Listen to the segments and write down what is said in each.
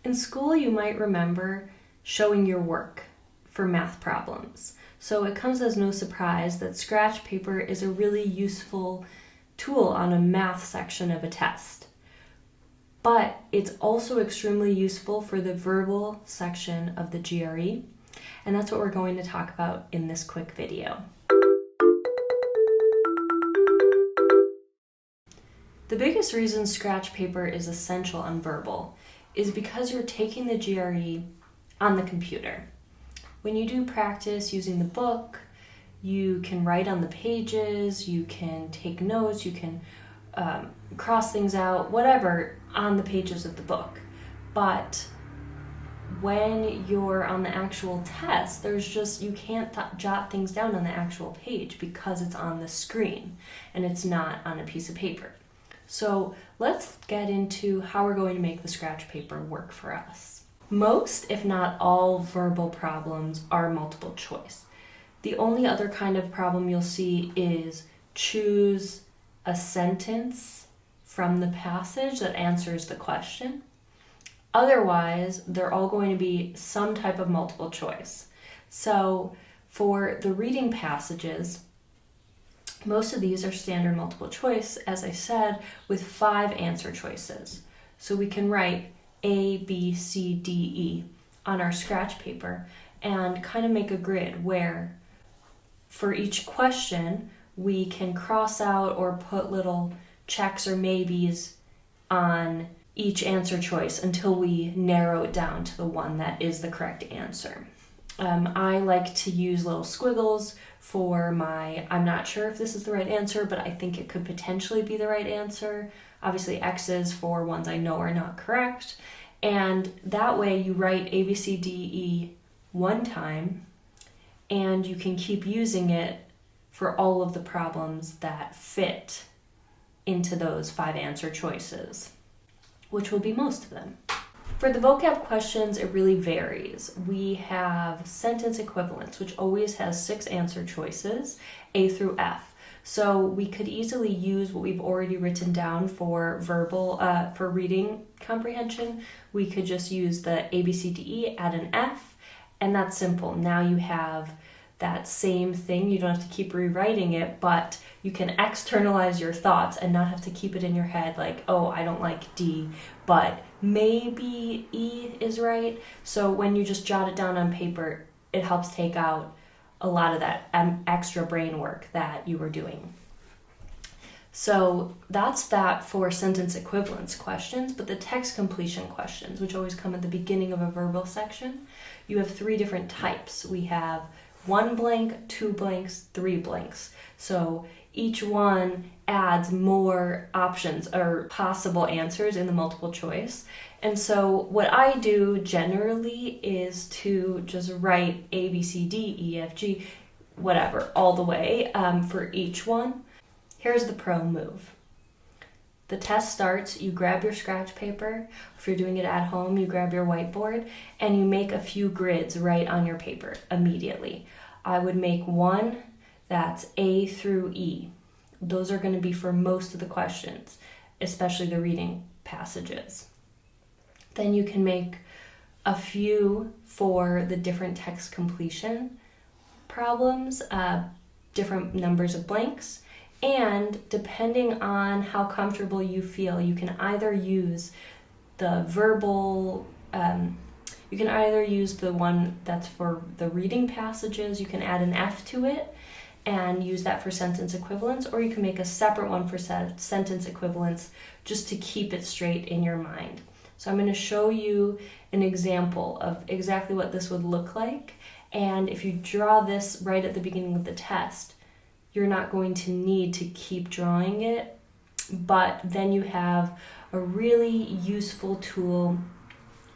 In school, you might remember showing your work for math problems. So it comes as no surprise that scratch paper is a really useful tool on a math section of a test. But it's also extremely useful for the verbal section of the GRE, and that's what we're going to talk about in this quick video. The biggest reason scratch paper is essential on verbal is because you're taking the GRE on the computer. When you do practice using the book, you can write on the pages, you can take notes, you can cross things out, whatever, on the pages of the book. But when you're on the actual test, you can't jot things down on the actual page because it's on the screen and it's not on a piece of paper. So let's get into how we're going to make the scratch paper work for us. Most, if not all, verbal problems are multiple choice. The only other kind of problem you'll see is choose a sentence from the passage that answers the question. Otherwise, they're all going to be some type of multiple choice. So for the reading passages, most of these are standard multiple choice, as I said, with 5 answer choices. So we can write A, B, C, D, E on our scratch paper and kind of make a grid where for each question we can cross out or put little checks or maybes on each answer choice until we narrow it down to the one that is the correct answer. I like to use little squiggles for my, I'm not sure if this is the right answer, but I think it could potentially be the right answer. Obviously X's for ones I know are not correct. And that way you write A, B, C, D, E one time, and you can keep using it for all of the problems that fit into those 5 answer choices, which will be most of them. For the vocab questions, it really varies. We have sentence equivalence, which always has 6 answer choices, A through F. So we could easily use what we've already written down for verbal, for reading comprehension. We could just use the A, B, C, D, E, add an F, and that's simple. Now you have that same thing. You don't have to keep rewriting it, but you can externalize your thoughts and not have to keep it in your head like, oh, I don't like D, but maybe E is right. So when you just jot it down on paper, it helps take out a lot of that extra brain work that you were doing. So that's that for sentence equivalence questions, but the text completion questions, which always come at the beginning of a verbal section, you have 3 different types. We have 1 blank, 2 blanks, 3 blanks. So each one adds more options or possible answers in the multiple choice. And so what I do generally is to just write A, B, C, D, E, F, G, whatever, all the way for each one. Here's the pro move. The test starts, you grab your scratch paper. If you're doing it at home, you grab your whiteboard and you make a few grids right on your paper immediately. I would make one that's A through E. Those are going to be for most of the questions, especially the reading passages. Then you can make a few for the different text completion problems, different numbers of blanks. And depending on how comfortable you feel, you can either use the verbal, you can either use the one that's for the reading passages, you can add an F to it and use that for sentence equivalence, or you can make a separate one for sentence equivalence just to keep it straight in your mind. So I'm going to show you an example of exactly what this would look like, and if you draw this right at the beginning of the test, you're not going to need to keep drawing it, but then you have a really useful tool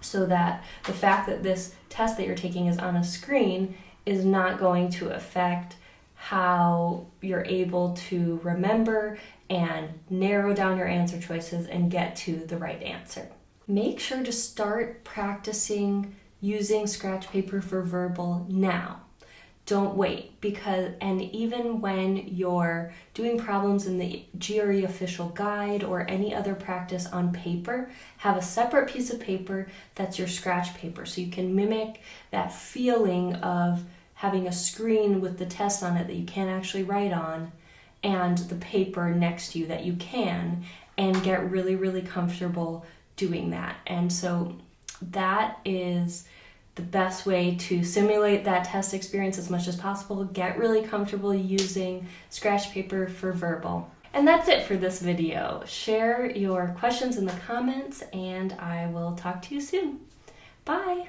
so that the fact that this test that you're taking is on a screen is not going to affect how you're able to remember and narrow down your answer choices and get to the right answer. Make sure to start practicing using scratch paper for verbal now. don't wait, and even when you're doing problems in the GRE official guide or any other practice on paper, have a separate piece of paper that's your scratch paper, so you can mimic that feeling of having a screen with the test on it that you can't actually write on, and the paper next to you that you can, and get really, really comfortable doing that. And so that is the best way to simulate that test experience as much as possible. Get really comfortable using scratch paper for verbal. And that's it for this video. Share your questions in the comments, and I will talk to you soon. Bye!